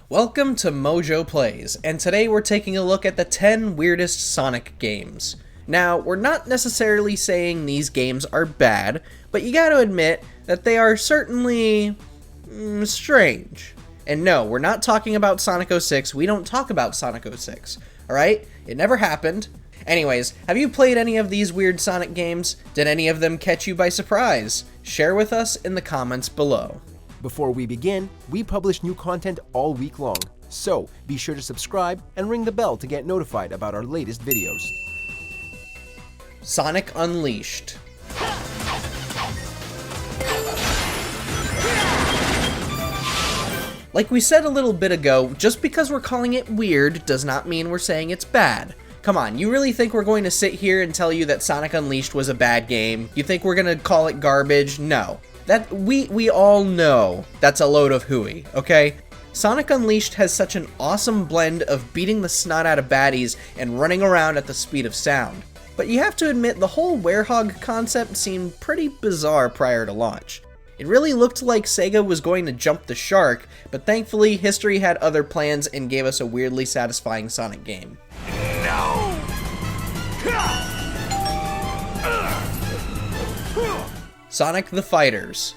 Welcome to MojoPlays, and today we're taking a look at the 10 weirdest Sonic games. Now, we're not necessarily saying these games are bad, but you gotta admit that they are certainly strange. And no, we're not talking about Sonic 06, we don't talk about Sonic 06, alright? It never happened. Anyways, have you played any of these weird Sonic games? Did any of them catch you by surprise? Share with us in the comments below. Before we begin, we publish new content all week long, so be sure to subscribe and ring the bell to get notified about our latest videos. Sonic Unleashed. Like we said a little bit ago, just because we're calling it weird does not mean we're saying it's bad. Come on, you really think we're going to sit here and tell you that Sonic Unleashed was a bad game? You think we're gonna call it garbage? No. That we all know that's a load of hooey, okay? Sonic Unleashed has such an awesome blend of beating the snot out of baddies and running around at the speed of sound. But you have to admit the whole werehog concept seemed pretty bizarre prior to launch. It really looked like Sega was going to jump the shark, but thankfully history had other plans and gave us a weirdly satisfying Sonic game. No! Sonic the Fighters.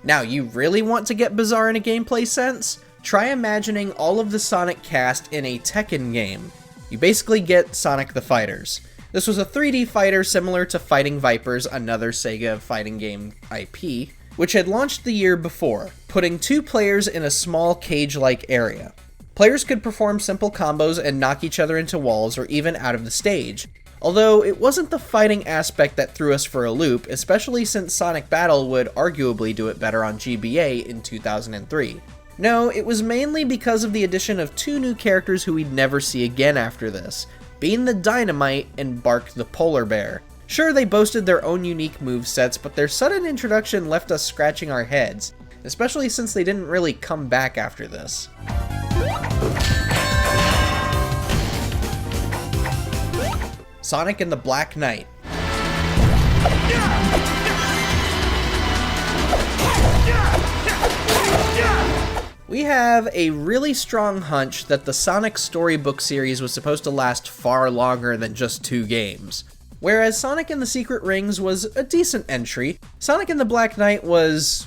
Now, you really want to get bizarre in a gameplay sense? Try imagining all of the Sonic cast in a Tekken game. You basically get Sonic the Fighters. This was a 3D fighter similar to Fighting Vipers, another Sega fighting game IP, which had launched the year before, putting two players in a small cage-like area. Players could perform simple combos and knock each other into walls or even out of the stage, although it wasn't the fighting aspect that threw us for a loop, especially since Sonic Battle would arguably do it better on GBA in 2003. No, it was mainly because of the addition of two new characters who we'd never see again after this, Bean the Dynamite and Bark the Polar Bear. Sure, they boasted their own unique movesets, but their sudden introduction left us scratching our heads, especially since they didn't really come back after this. Sonic and the Black Knight. We have a really strong hunch that the Sonic Storybook series was supposed to last far longer than just 2 games. Whereas Sonic and the Secret Rings was a decent entry, Sonic and the Black Knight was...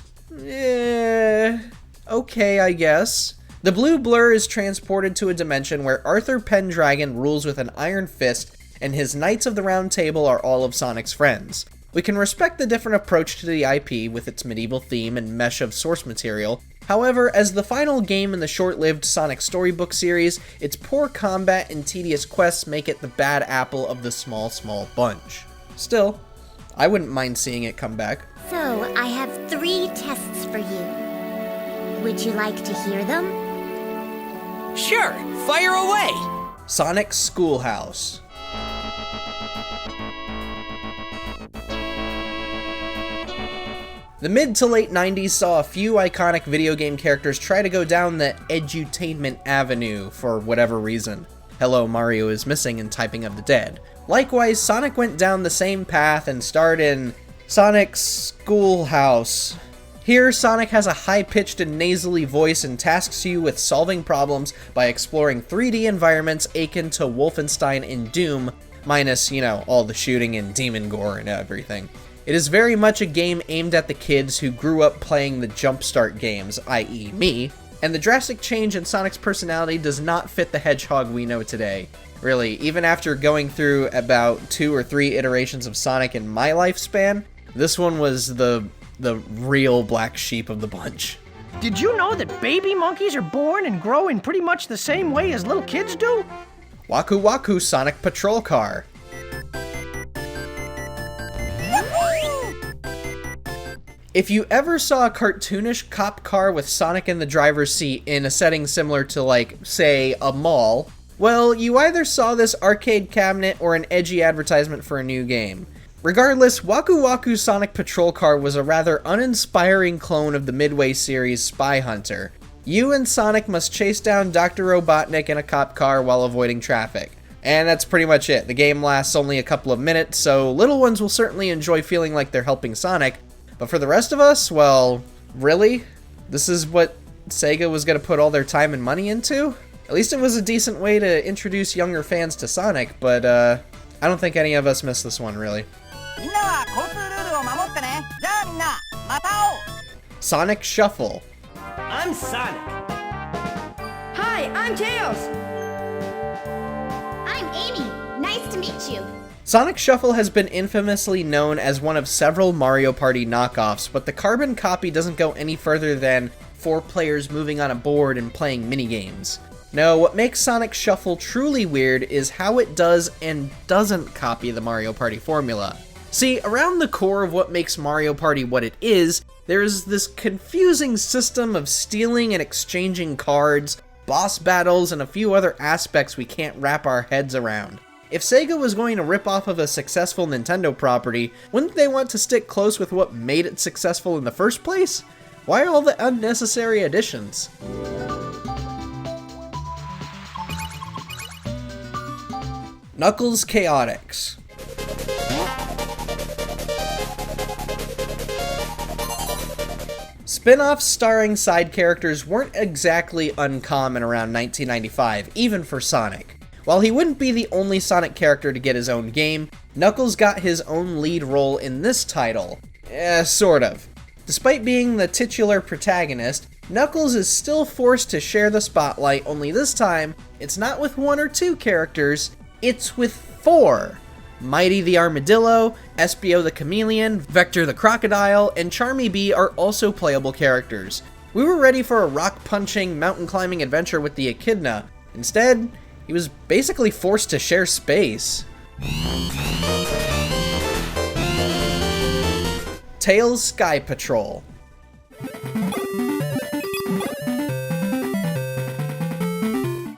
okay, I guess. The blue blur is transported to a dimension where Arthur Pendragon rules with an iron fist, and his Knights of the Round Table are all of Sonic's friends. We can respect the different approach to the IP with its medieval theme and mesh of source material. However, as the final game in the short-lived Sonic Storybook series, its poor combat and tedious quests make it the bad apple of the small bunch. Still, I wouldn't mind seeing it come back. So, I have 3 tests for you. Would you like to hear them? Sure, fire away! Sonic Schoolhouse. The mid to late 90s saw a few iconic video game characters try to go down the edutainment avenue for whatever reason. Hello, Mario is missing in Typing of the Dead. Likewise, Sonic went down the same path and starred in Sonic Schoolhouse. Here, Sonic has a high-pitched and nasally voice and tasks you with solving problems by exploring 3D environments akin to Wolfenstein and Doom, minus, all the shooting and demon gore and everything. It is very much a game aimed at the kids who grew up playing the Jumpstart games, i.e. me, and the drastic change in Sonic's personality does not fit the Hedgehog we know today. Really, even after going through about 2 or 3 iterations of Sonic in my lifespan, this one was the real black sheep of the bunch. Did you know that baby monkeys are born and grow in pretty much the same way as little kids do? Waku Waku Sonic Patrol Car. If you ever saw a cartoonish cop car with Sonic in the driver's seat in a setting similar to, say, a mall, well, you either saw this arcade cabinet or an edgy advertisement for a new game. Regardless, Waku Waku Sonic Patrol Car was a rather uninspiring clone of the Midway series Spy Hunter. You and Sonic must chase down Dr. Robotnik in a cop car while avoiding traffic. And that's pretty much it. The game lasts only a couple of minutes, so little ones will certainly enjoy feeling like they're helping Sonic. But for the rest of us, well, really? This is what Sega was going to put all their time and money into? At least it was a decent way to introduce younger fans to Sonic, but I don't think any of us missed this one, really. Sonic Shuffle. I'm Sonic. Hi, I'm Tails. I'm Amy. Nice to meet you. Sonic Shuffle has been infamously known as one of several Mario Party knockoffs, but the carbon copy doesn't go any further than 4 players moving on a board and playing minigames. No, what makes Sonic Shuffle truly weird is how it does and doesn't copy the Mario Party formula. See, around the core of what makes Mario Party what it is, there's this confusing system of stealing and exchanging cards, boss battles, and a few other aspects we can't wrap our heads around. If Sega was going to rip off of a successful Nintendo property, wouldn't they want to stick close with what made it successful in the first place? Why all the unnecessary additions? Knuckles Chaotix. Spin-offs starring side characters weren't exactly uncommon around 1995, even for Sonic. While he wouldn't be the only Sonic character to get his own game, Knuckles got his own lead role in this title. Sort of. Despite being the titular protagonist, Knuckles is still forced to share the spotlight, only this time, it's not with 1 or 2 characters, it's with 4. Mighty the Armadillo, Espio the Chameleon, Vector the Crocodile, and Charmy Bee are also playable characters. We were ready for a rock-punching, mountain-climbing adventure with the Echidna. Instead, he was basically forced to share space. Tails Skypatrol.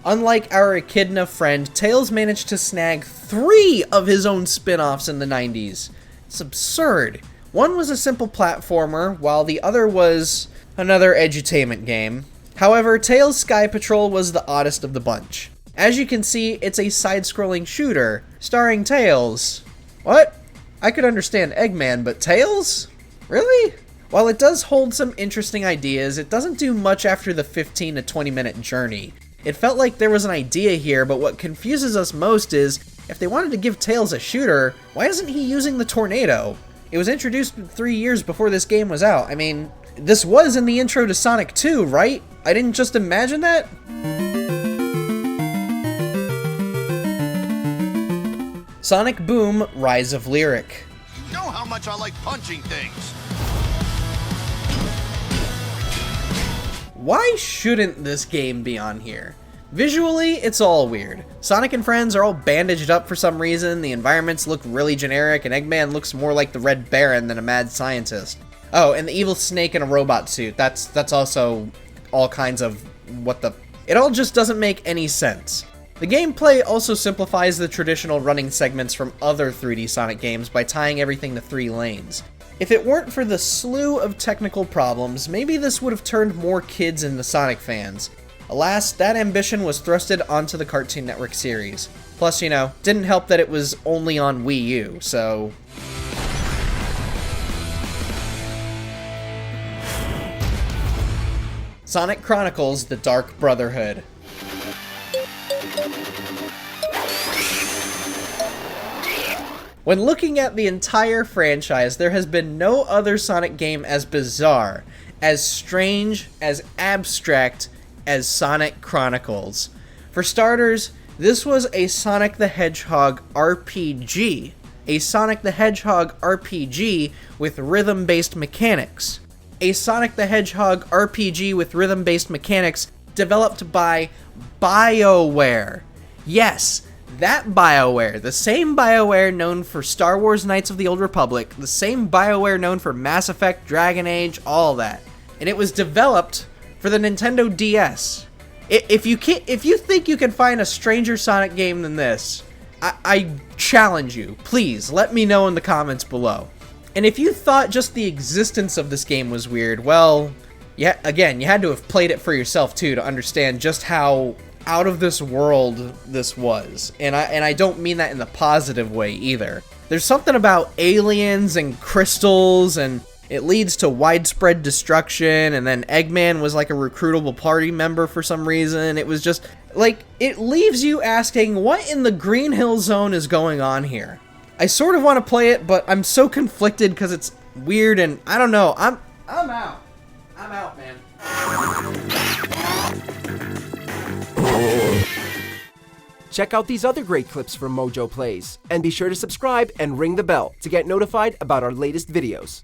Unlike our Echidna friend, Tails managed to snag 3 of his own spin-offs in the 90s. It's absurd. One was a simple platformer, while the other was another edutainment game. However, Tails Skypatrol was the oddest of the bunch. As you can see, it's a side-scrolling shooter, starring Tails. What? I could understand Eggman, but Tails? Really? While it does hold some interesting ideas, it doesn't do much after the 15 to 20 minute journey. It felt like there was an idea here, but what confuses us most is, if they wanted to give Tails a shooter, why isn't he using the tornado? It was introduced 3 years before this game was out. I mean, this was in the intro to Sonic 2, right? I didn't just imagine that? Sonic Boom: Rise of Lyric. You know how much I like punching things. Why shouldn't this game be on here? Visually, it's all weird. Sonic and friends are all bandaged up for some reason, the environments look really generic, and Eggman looks more like the Red Baron than a mad scientist. Oh, and the evil snake in a robot suit, that's also all kinds of what the... It all just doesn't make any sense. The gameplay also simplifies the traditional running segments from other 3D Sonic games by tying everything to 3 lanes. If it weren't for the slew of technical problems, maybe this would have turned more kids into Sonic fans. Alas, that ambition was thrusted onto the Cartoon Network series. Plus, you know, didn't help that it was only on Wii U, so... Sonic Chronicles: The Dark Brotherhood. When looking at the entire franchise, there has been no other Sonic game as bizarre, as strange, as abstract as Sonic Chronicles. For starters, this was a Sonic the Hedgehog RPG. A Sonic the Hedgehog RPG with rhythm-based mechanics. A Sonic the Hedgehog RPG with rhythm-based mechanics developed by BioWare. Yes, that BioWare, the same BioWare known for Star Wars Knights of the Old Republic, the same BioWare known for Mass Effect, Dragon Age, all that. And it was developed for the Nintendo DS. If you think you can find a stranger Sonic game than this, I challenge you. Please, let me know in the comments below. And if you thought just the existence of this game was weird, well, yeah, again, you had to have played it for yourself too to understand just how out of this world this was. And I don't mean that in the positive way either. There's something about aliens and crystals, and it leads to widespread destruction, and then Eggman was like a recruitable party member for some reason. It was just, like, it leaves you asking, what in the Green Hill Zone is going on here? I sort of want to play it, but I'm so conflicted because it's weird, and I don't know. I'm out. I'm out, man. Check out these other great clips from MojoPlays, and be sure to subscribe and ring the bell to get notified about our latest videos.